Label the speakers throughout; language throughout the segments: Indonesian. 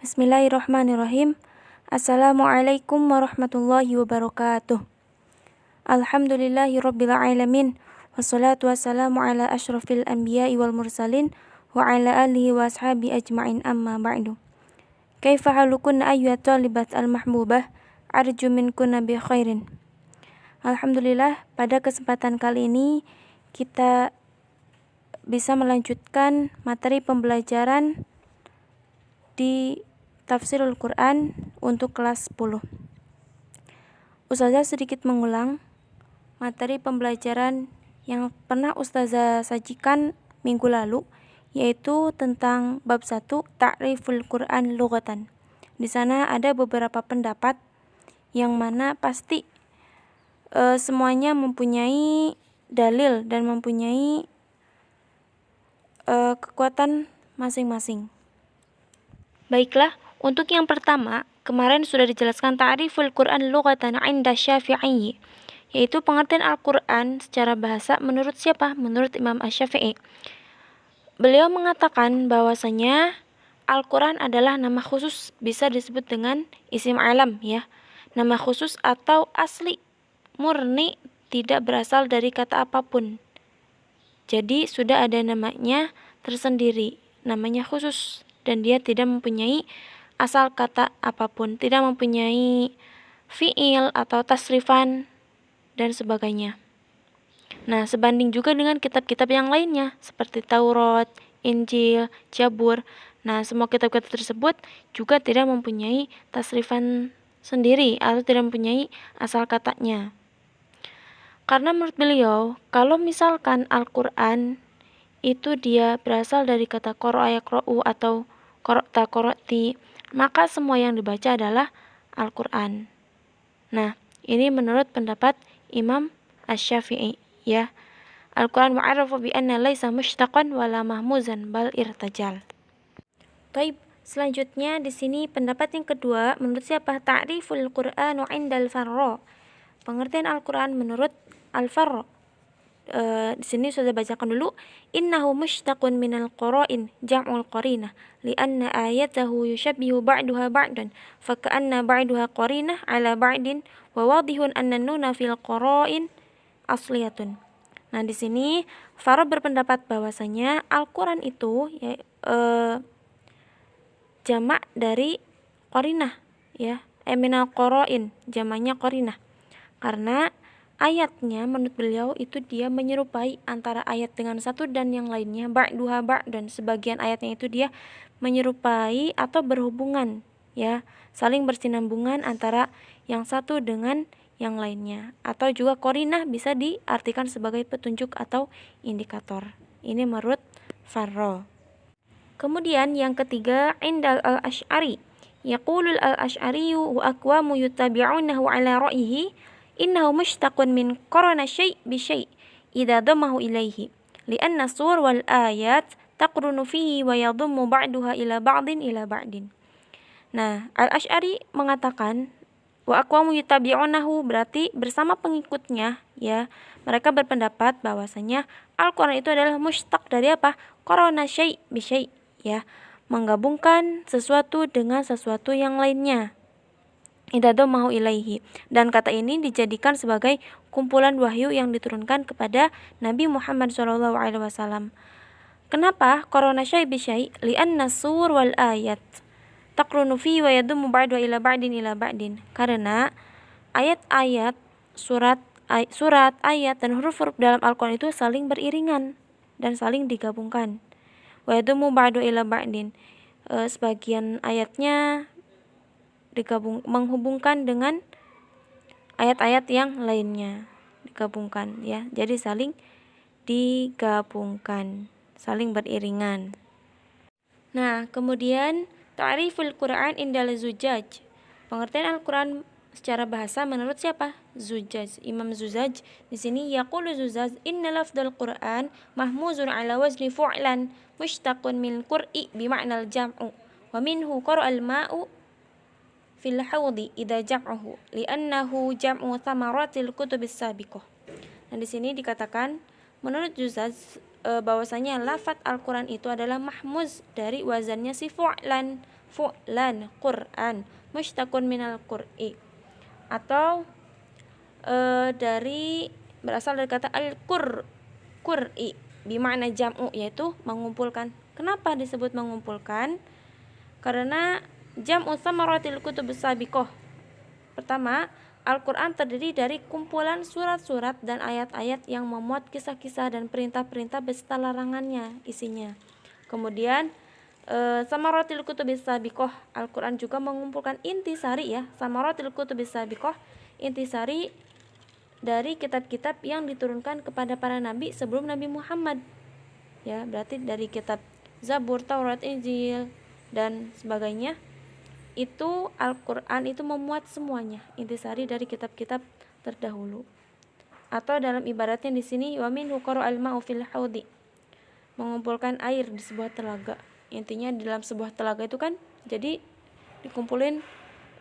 Speaker 1: Bismillahirrahmanirrahim. Assalamualaikum warahmatullahi wabarakatuh. Alhamdulillahirabbil alamin. Wassalatu wassalamu ala asyrafil anbiya'i wal mursalin wa ala alihi wa ashabi ajma'in, amma ba'du. Kaifa halukunna ayyuhat talibat al-mahbubah? Arju minkunna bi khairin. Alhamdulillah, pada kesempatan kali ini kita bisa melanjutkan materi pembelajaran di Tafsirul Quran untuk kelas 10. Ustazah sedikit mengulang materi pembelajaran yang pernah Ustazah sajikan minggu lalu, yaitu tentang bab 1 Ta'riful Quran Lughatan. Di sana ada beberapa pendapat yang mana pasti semuanya mempunyai dalil dan mempunyai kekuatan masing-masing. Baiklah, untuk yang pertama, kemarin sudah dijelaskan ta'riful Quran lughatan 'inda Syafi'i, yaitu pengertian Al-Quran secara bahasa menurut siapa? Menurut Imam Asy-Syafi'i. Beliau mengatakan bahwasanya Al-Quran adalah nama khusus, bisa disebut dengan isim alam ya. Nama khusus atau asli, murni, tidak berasal dari kata apapun. Jadi sudah ada namanya tersendiri, namanya khusus, dan dia tidak mempunyai asal kata apapun, tidak mempunyai fiil atau tasrifan dan sebagainya. Nah, sebanding juga dengan kitab-kitab yang lainnya seperti Taurat, Injil, Zabur. Nah, semua kitab-kitab tersebut juga tidak mempunyai tasrifan sendiri atau tidak mempunyai asal katanya. Karena menurut beliau, kalau misalkan Al-Quran itu dia berasal dari kata qara'a yaqra'u atau qara'ta qara'ti, maka semua yang dibaca adalah Al-Quran. Nah, ini menurut pendapat Imam Asy-Syafi'i ya. Al-Quran mu'arrafu bi anna laisa mushtaqan wala mahmuzan bal irtajal. Baik, selanjutnya di sini pendapat yang kedua menurut siapa? Ta'riful Qur'anu 'indal Farra. Pengertian Al-Quran menurut Al-Farra. Di sini sudah bacakan dulu. Innahu mushtaqun minal qara'in jam'ul qarinah li'anna ayatahu yushabbihu ba'duha ba'dan faka'anna ba'duha qarinah ala ba'din wa wadihun anna nuna fil qara'in asliyatun. Nah, di sini Farra berpendapat bahwasanya Al-Quran itu jamak dari qarinah ya. Minal qara'in, jamaknya qarinah. Karena ayatnya menurut beliau itu dia menyerupai antara ayat dengan satu dan yang lainnya, ba'duha ba'dan, sebagian ayatnya itu dia menyerupai atau berhubungan ya, saling bersinambungan antara yang satu dengan yang lainnya. Atau juga qarinah bisa diartikan sebagai petunjuk atau indikator. Ini menurut Farra. Kemudian yang ketiga, indal al-Asy'ari. Yaqulul al-Asy'ari wa aqwamu yutabi'unahu ala ra'yihi innahu mushtaqun min qarana syai' bi syai' idza damahu ilaihi li'anna sur wal ayat taqrunu fihi wa yadhummu ba'duha ila ba'din. Nah, Al-Asy'ari mengatakan wa aqwamu yutabi'unahu berarti bersama pengikutnya ya. Mereka berpendapat bahwasanya Al-Qur'an itu adalah mushtaq dari apa? Qarana syai' bi syai' ya, menggabungkan sesuatu dengan sesuatu yang lainnya. Idza mau ilaihi, dan kata ini dijadikan sebagai kumpulan wahyu yang diturunkan kepada Nabi Muhammad SAW. Kenapa? Qarana syai' bi syai' li'anna sur wal ayat taqrunu fi wa yadummu ba'du ila ba'din. Karena ayat-ayat, surat, ayat dan huruf-huruf dalam Al-Qur'an itu saling beriringan dan saling digabungkan. Wa yadummu ba'du ila ba'din. Sebagian ayatnya menghubungkan dengan ayat-ayat yang lainnya, digabungkan ya. Jadi saling digabungkan, saling beriringan. Nah, kemudian ta'riful Quran indal Zujaj. Pengertian Al-Quran secara bahasa menurut siapa? Zujaj, Imam Zujaj. Di sini yaqulu Zujaj inna lafdzal Quran mahmuzun ala wazni fu'lan mushtaqun min qur'i bi ma'nal jam'u wa minhu qara'al ma'u fil hawdi idza jam'uhu li'annahu jam'u thamaratil kutubis sabiqah. Nah, di sini dikatakan menurut Juzaz bahwasanya lafaz Al-Quran itu adalah mahmuz dari wazannya si fu'lan. fu'lan Qur'an mushtaqun minal qur'i, atau berasal dari kata qur'i bimakna jam'u, yaitu mengumpulkan. Kenapa disebut mengumpulkan? Karena jam'u samaratil kutubus sabiqah. Pertama, Al-Quran terdiri dari kumpulan surat-surat dan ayat-ayat yang memuat kisah-kisah dan perintah-perintah beserta larangannya isinya. Kemudian samaratil kutubis sabiqah, Al-Quran juga mengumpulkan intisari ya. Samaratil kutubis sabiqah, intisari dari kitab-kitab yang diturunkan kepada para nabi sebelum Nabi Muhammad. Ya, berarti dari kitab Zabur, Taurat, Injil dan sebagainya. Itu Al-Quran itu memuat semuanya, intisari dari kitab-kitab terdahulu. Atau dalam ibaratnya di sini wa minhu qara'al ma'u fil haudi, mengumpulkan air di sebuah telaga. Intinya di dalam sebuah telaga itu kan jadi dikumpulin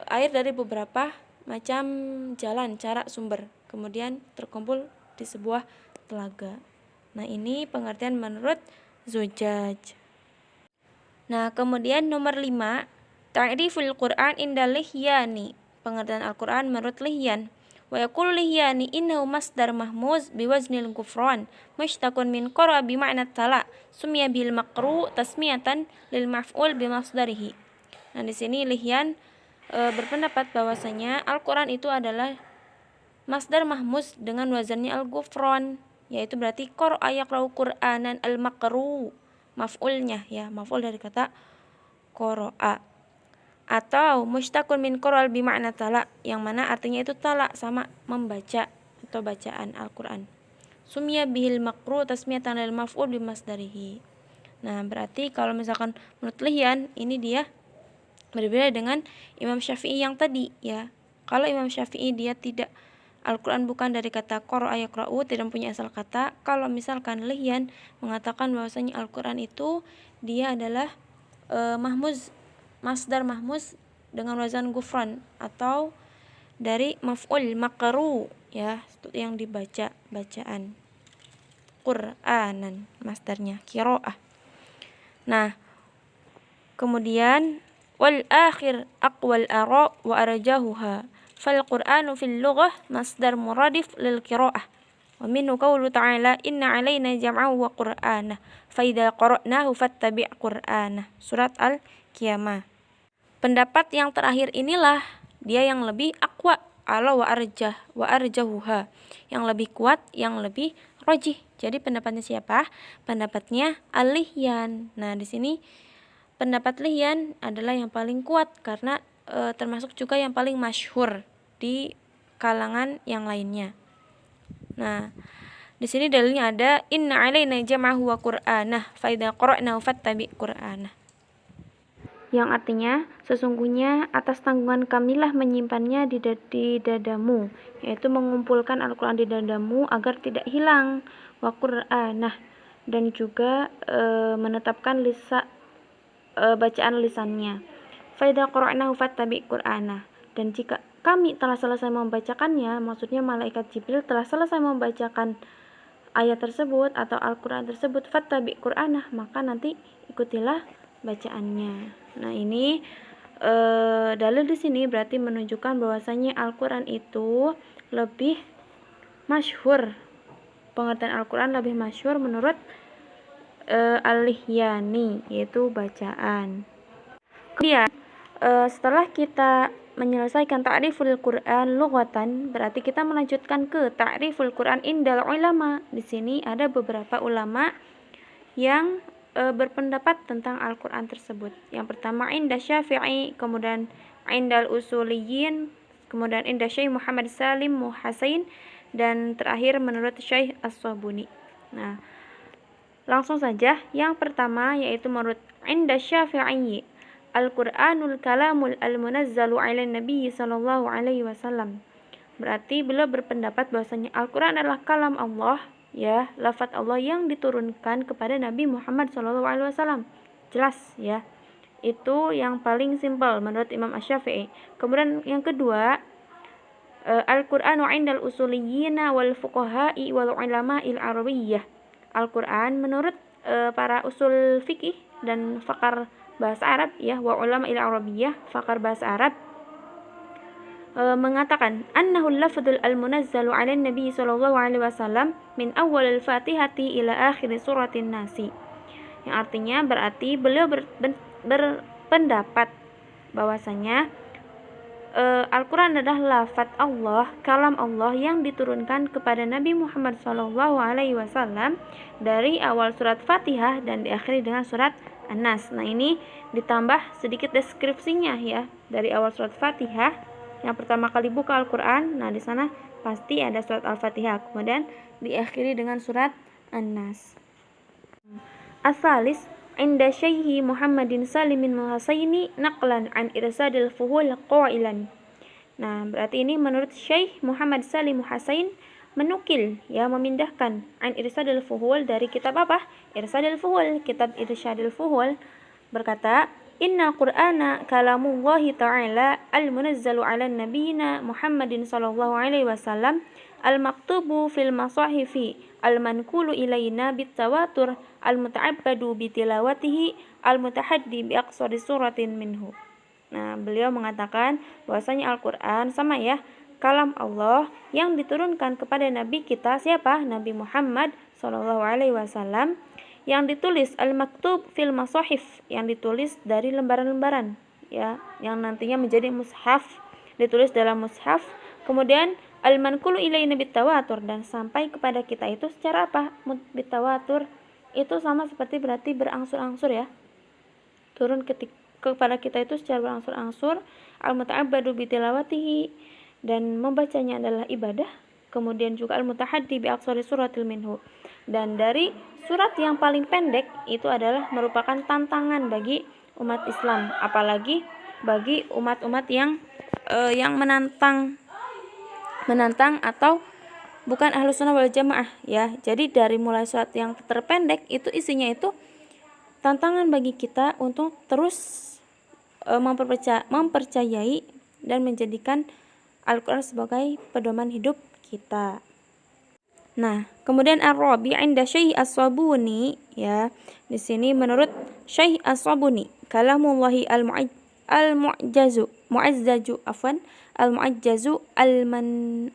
Speaker 1: air dari beberapa macam jalan, cara, sumber, kemudian terkumpul di sebuah telaga. Nah, ini pengertian menurut Zujaj. Nah, kemudian nomor 5, ta'riful Qur'an inda Lihyani, pengertian Al-Quran menurut Lihyan. Wa yaqulu Lihyani innahu masdar mahmuz biwaznil ghufran mushtaqun min qara bima'na tala summiya bil maqru tasmiyatan lil maf'ul bimasdarihi. Nah, di sini Lihyan berpendapat bahwasanya Al-Quran itu adalah masdar mahmuz dengan wazannya al-ghufran, yaitu berarti qara'a yaqra'u Qur'anan al-maqru, maf'ulnya ya, maf'ul dari kata qara'a. Atau mushtaqun min qara'al bimakna tala, yang mana artinya itu tala sama membaca atau bacaan Al-Quran. Sumya bihil maqru tasmiyatan lil maf'ul bimasdarihi. Nah, berarti kalau misalkan menurut Lihyan ini dia berbeda dengan Imam Syafi'i yang tadi ya. Kalau Imam Syafi'i dia tidak, Al-Quran bukan dari kata qara'a yaqra'u, tidak punya asal kata. Kalau misalkan Lihyan mengatakan bahwasanya Al-Quran itu dia adalah mahmuz, masdar mahmuz dengan wazan ghufran atau dari maf'ul maqru ya, yang dibaca, bacaan. Qur'anan masdarnya qira'ah. Nah, kemudian wal akhir aqwal ara wa arjahuha fal qur'anu fil lughah masdar muradif lil qira'ah wa minhu qawlu ta'ala inna 'alaina jam'ahu wa qur'anah fa idza qara'nahu fattabi' qur'anah, surat Al-Qiyamah. Pendapat yang terakhir inilah dia yang lebih aqwa, ala wa arjahuha, yang lebih kuat, yang lebih rajih. Jadi pendapatnya siapa? Pendapatnya Al-Lihyan. Nah, di sini pendapat Lihyan adalah yang paling kuat karena termasuk juga yang paling masyhur di kalangan yang lainnya. Nah, di sini dalilnya ada inna 'alaina jam'ahu wa qur'anah fa idza qara'nahu fattabi' qur'anah. Yang artinya sesungguhnya atas tanggungan kamilah menyimpannya di dadamu, yaitu mengumpulkan Al-Quran di dadamu agar tidak hilang, wa qur'anah, dan juga menetapkan bacaan lisannya. Fa idza qara'nahu fattabi' qur'anah, dan jika kami telah selesai membacakannya, maksudnya malaikat Jibril telah selesai membacakan ayat tersebut atau Al-Quran tersebut, fattabi' qur'anah, maka nanti ikutilah bacaannya. Nah, ini dalil di sini berarti menunjukkan bahwasanya Al-Quran itu lebih masyhur, pengertian Al-Quran lebih masyhur menurut Al-Lihyani, yaitu bacaan. Kemudian setelah kita menyelesaikan ta'riful Quran lughatan, berarti kita melanjutkan ke ta'riful Quran indal ulama. Di sini ada beberapa ulama yang berpendapat tentang Al-Quran tersebut. Yang pertama inda Syafi'i, kemudian indal usuliyin, kemudian inda Syekh Muhammad Salim Muhasain, dan terakhir menurut Syekh As-Sabuni. Nah, langsung saja yang pertama yaitu menurut inda Syafi'i, Al-Quranul kalamul al-munazzalu ala Nabi sallallahu alaihi wasallam. Berarti beliau berpendapat bahwasanya Al-Quran adalah kalam Allah, ya, lafaz Allah yang diturunkan kepada Nabi Muhammad sallallahu alaihi wasallam. Jelas ya. Itu yang paling simpel menurut Imam Asy-Syafi'i. Kemudian yang kedua, Al-Qur'anu 'indal usuliyyina wal fuqaha'i wal ulama'il arabiyyah. Al-Qur'an menurut para usul fikih dan bahasa Arab ya, wa ulama il Arabiyyah, pakar bahasa Arab, mengatakan annahul lafdzul al-munazzalu 'ala nabi sallallahu alaihi wasallam min awal al-Fatihati ila akhir suratin Nasi. Yang artinya berarti beliau berpendapat bahwasanya Al-Quran adalah lafaz Allah, kalam Allah yang diturunkan kepada Nabi Muhammad sallallahu alaihi wasallam dari awal surat Fatihah dan diakhiri dengan surat An-Nas. Nah, ini ditambah sedikit deskripsinya ya, dari awal surat Fatihah yang pertama kali buka Al-Quran. Nah, di sana pasti ada surat Al-Fatihah, kemudian diakhiri dengan surat An-Nas. As-salis inda Syekh Muhammadin Salimin Muhasaini naqlan an irsadil fuhul qailan. Nah, berarti ini menurut Syekh Muhammad Salim Muhasain menukil ya, memindahkan an irsadil fuhul dari kitab apa? Irsadil fuhul, kitab Irsyadil fuhul, berkata inna Qur'ana kalamullahi ta'ala al-munazzalu 'ala nabiyina Muhammadin sallallahu alaihi wasallam al-maktubu fil masahifi al-mankulu ilaina bitawatur al-muta'abbadu bitilawatihi al-mutahaddi bi aqsari suratin minhu. Nah, beliau mengatakan bahwasanya Al-Qur'an sama ya, kalam Allah yang diturunkan kepada nabi kita siapa? Nabi Muhammad sallallahu alaihi wasallam, yang ditulis al-maktub fil masahif, yang ditulis dari lembaran-lembaran ya, yang nantinya menjadi mushaf, ditulis dalam mushaf. Kemudian al-manqulu ilaina bitawatur, dan sampai kepada kita itu secara apa? Bitawatur itu sama seperti berarti berangsur-angsur ya, turun kepada kita itu secara berangsur-angsur. Al-muta'abbadu bitilawatihi, dan membacanya adalah ibadah. Kemudian juga al-mutahaddi bi aqsari suratil minhu, dan dari surat yang paling pendek itu adalah merupakan tantangan bagi umat Islam, apalagi bagi umat-umat yang menantang atau bukan ahlus sunnah wal jamaah ya. Jadi dari mulai surat yang terpendek itu isinya itu tantangan bagi kita untuk terus mempercayai dan menjadikan Al-Quran sebagai pedoman hidup kita. Nah, kemudian ar-rabi' inda Syekh As-Sabuni ya. Di sini menurut Syekh As-Sabuni, kalamullahi al-mu'ajjazu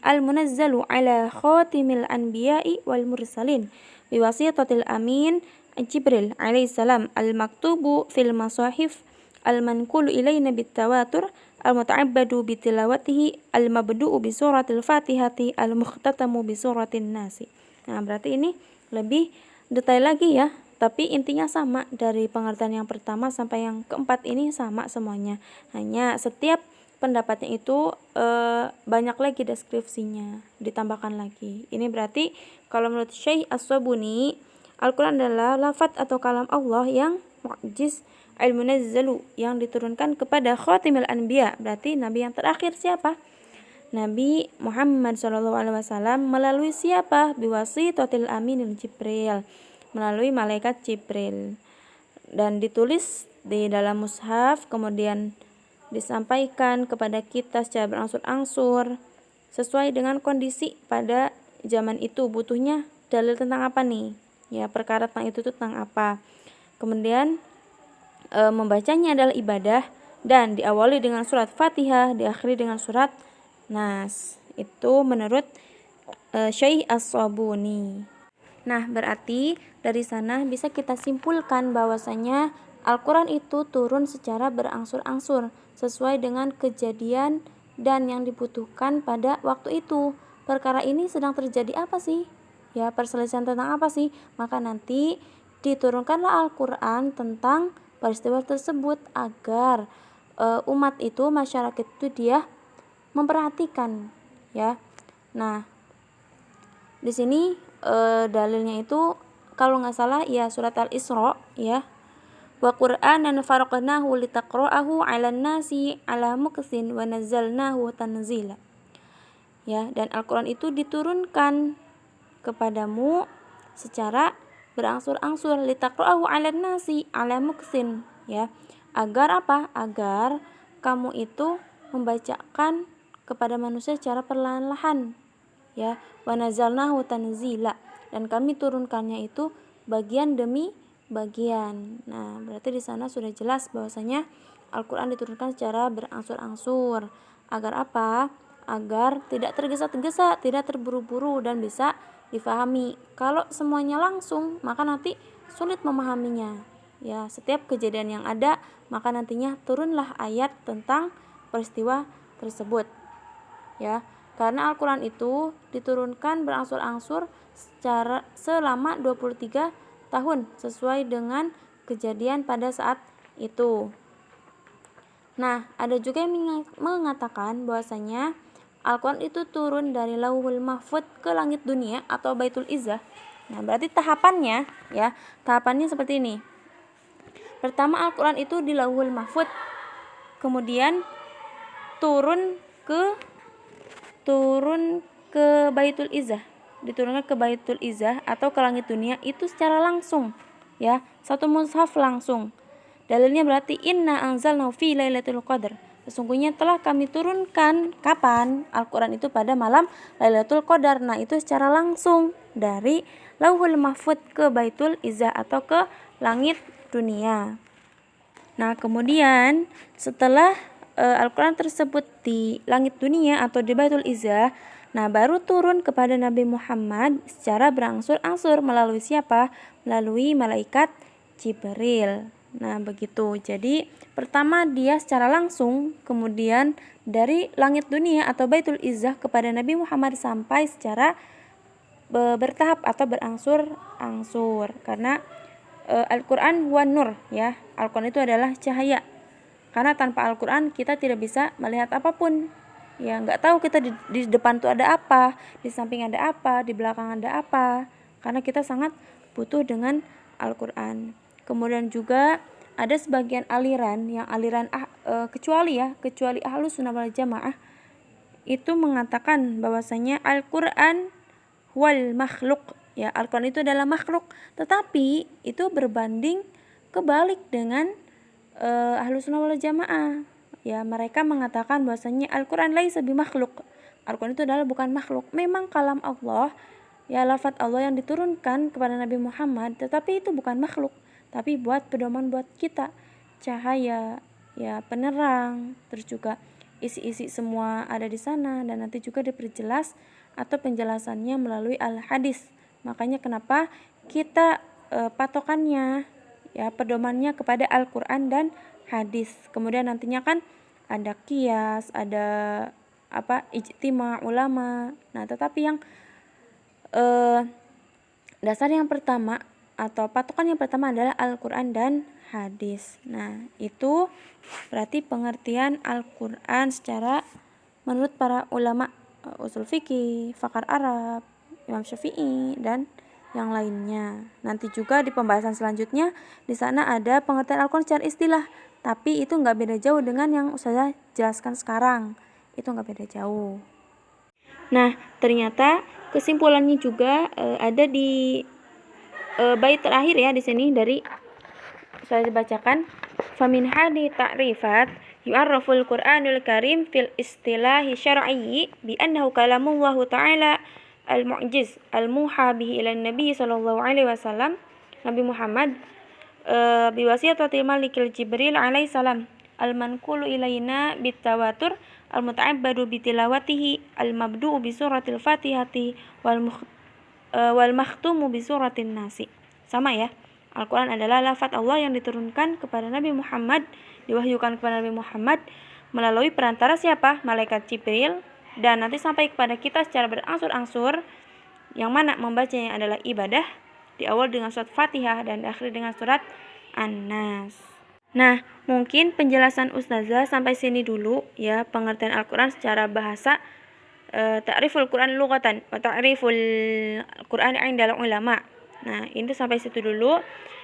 Speaker 1: al-munazzalu ala khatimil anbiya'i wal mursalin biwasitatil amin Jibril alaihi salam al-maktubu fil masahif al-manqulu ilaina bitawatur al-muta'abbadu bitilawatihi al-mabdu'u bi suratil Fatihati al-mukhtatamu bi suratin Nasi. Nah, berarti ini lebih detail lagi ya, tapi intinya sama, dari pengertian yang pertama sampai yang keempat ini sama semuanya. Hanya setiap pendapatnya itu banyak lagi deskripsinya, ditambahkan lagi. Ini berarti kalau menurut Syekh As-Sabuni, Al-Quran adalah lafaz atau kalam Allah yang mu'jiz al-munazzalu, yang diturunkan kepada khatimil anbiya, berarti nabi yang terakhir siapa? Nabi Muhammad SAW, melalui siapa? Biwasitatil aminil Jibril, melalui malaikat Jibril, dan ditulis di dalam mushaf, kemudian disampaikan kepada kita secara berangsur-angsur sesuai dengan kondisi pada zaman itu. Butuhnya dalil tentang apa nih ya, perkara tentang itu tentang apa. Kemudian membacanya adalah ibadah, dan diawali dengan surat Fatihah, diakhiri dengan surat Nas. Itu menurut Syekh As-Sabuni. Nah, berarti dari sana bisa kita simpulkan bahwasanya Al-Quran itu turun secara berangsur-angsur sesuai dengan kejadian dan yang dibutuhkan pada waktu itu. Perkara ini sedang terjadi apa sih? Ya, perselisihan tentang apa sih? Maka nanti diturunkanlah Al-Quran tentang peristiwa tersebut agar umat itu, masyarakat itu dia memperhatikan ya. Nah, di sini dalilnya itu kalau nggak salah ya surat Al-Isra ya. Wa Qur'anan faraqnahu litaqra'ahu 'alan nasi 'ala muqsin wa nazzalnahu tanzila. Ya, dan Al-Qur'an itu diturunkan kepadamu secara berangsur-angsur, litaqra'ahu 'alan nasi 'ala muqsin ya. Agar apa? Agar kamu itu membacakan kepada manusia secara perlahan-lahan ya. Wa nazzalnahu tanzila, dan kami turunkannya itu bagian demi bagian. Nah, berarti di sana sudah jelas bahwasanya Al-Quran diturunkan secara berangsur-angsur. Agar apa? Agar tidak tergesa-gesa, tidak terburu-buru, dan bisa difahami. Kalau semuanya langsung, maka nanti sulit memahaminya. Ya, setiap kejadian yang ada, maka nantinya turunlah ayat tentang peristiwa tersebut. Ya, karena Al-Quran itu diturunkan berangsur-angsur selama 23 tahun sesuai dengan kejadian pada saat itu. Nah, ada juga yang mengatakan bahwasanya Al-Quran itu turun dari Lauhul Mahfudz ke langit dunia atau Baitul Izzah. Nah, berarti tahapannya seperti ini. Pertama, Al-Quran itu di Lauhul Mahfudz, kemudian turun ke Baitul Izzah, diturunkan ke Baitul Izzah atau ke langit dunia itu secara langsung, ya, satu mushaf langsung. Dalilnya berarti inna anzalnahu fi lailatul qadar. Sesungguhnya telah kami turunkan kapan? Al-Quran itu pada malam Lailatul Qadar. Nah, itu secara langsung dari Lauhul Mahfudz ke Baitul Izzah atau ke langit dunia. Nah, kemudian setelah Al-Quran tersebut di langit dunia atau di Baitul Izzah, nah baru turun kepada Nabi Muhammad secara berangsur-angsur melalui siapa? Melalui malaikat Jibril. Nah, begitu. Jadi pertama dia secara langsung, kemudian dari langit dunia atau Baitul Izzah kepada Nabi Muhammad sampai secara bertahap atau berangsur-angsur. Karena Al-Quran huwan nur, ya. Al-Quran itu adalah cahaya. Karena tanpa Al-Quran kita tidak bisa melihat apapun. Ya, nggak tahu kita di depan tuh ada apa, di samping ada apa, di belakang ada apa. Karena kita sangat butuh dengan Al-Quran. Kemudian juga ada sebagian aliran yang kecuali Ahlus Sunnah wal Jamaah itu mengatakan bahwasanya Al-Quran wal makhluk, ya, Al-Quran itu adalah makhluk, tetapi itu berbanding kebalik dengan Ahlus Sunnah wal Jamaah. Ya, mereka mengatakan bahwasanya Al-Quran laisa bimakhluk. Al-Quran itu adalah bukan makhluk. Memang kalam Allah, ya, lafaz Allah yang diturunkan kepada Nabi Muhammad, tetapi itu bukan makhluk, tapi buat pedoman buat kita, cahaya, ya, penerang, terus juga isi-isi semua ada di sana, dan nanti juga diperjelas atau penjelasannya melalui al-hadis. Makanya kenapa kita patokannya, ya, pedomannya kepada Al-Quran dan hadis. Kemudian nantinya kan ada qiyas, ada ijtima ulama. Nah, tetapi yang dasar yang pertama atau patokan yang pertama adalah Al-Quran dan hadis. Nah, itu berarti pengertian Al-Quran secara menurut para ulama usul fikih, fakar Arab, Imam Syafi'i, dan yang lainnya. Nanti juga di pembahasan selanjutnya di sana ada pengertian Al-Quran secara istilah, tapi itu nggak beda jauh dengan yang saya jelaskan sekarang. Itu nggak beda jauh. Nah, ternyata kesimpulannya juga ada di bait terakhir, ya, di sini dari saya bacakan. Famin hadi ta'rifat yu'arraful Qur'anul Karim fil istilahi syar'i bi annahu kalamullah ta'ala al-mu'jiz al-muha bihi ila nabi sallallahu alaihi wasallam, Nabi Muhammad biwasitatil malikil Jibril alaihi salam al-manqulu ilaina bitawatur al-muta'abbadu bitilawatihi al-mabdu'u bi suratil Fatihati wal makhtumu bi suratin Nasi. Sama, ya. Al-Quran adalah lafaz Allah yang diturunkan kepada Nabi Muhammad, diwahyukan kepada Nabi Muhammad melalui perantara siapa? Malaikat Jibril, dan nanti sampai kepada kita secara berangsur-angsur, yang mana membacanya adalah ibadah, di awal dengan surat Fatihah dan akhir dengan surat An-Nas. Nah, mungkin penjelasan Ustazah sampai sini dulu, ya, pengertian Al-Quran secara bahasa, ta'riful Quran lughatan wa ta'riful Quran 'inda ulama. Nah, ini sampai situ dulu.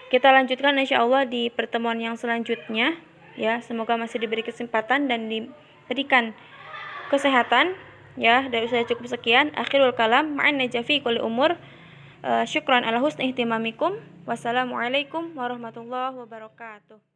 Speaker 1: Kita lanjutkan insyaallah di pertemuan yang selanjutnya, ya. Semoga masih diberi kesempatan dan diberikan kesehatan, ya. Dari saya cukup sekian. Akhirul kalam, ma'an najafi kulli umur. Syukran ala husni ihtimamikum. Wassalamualaikum warahmatullahi wabarakatuh.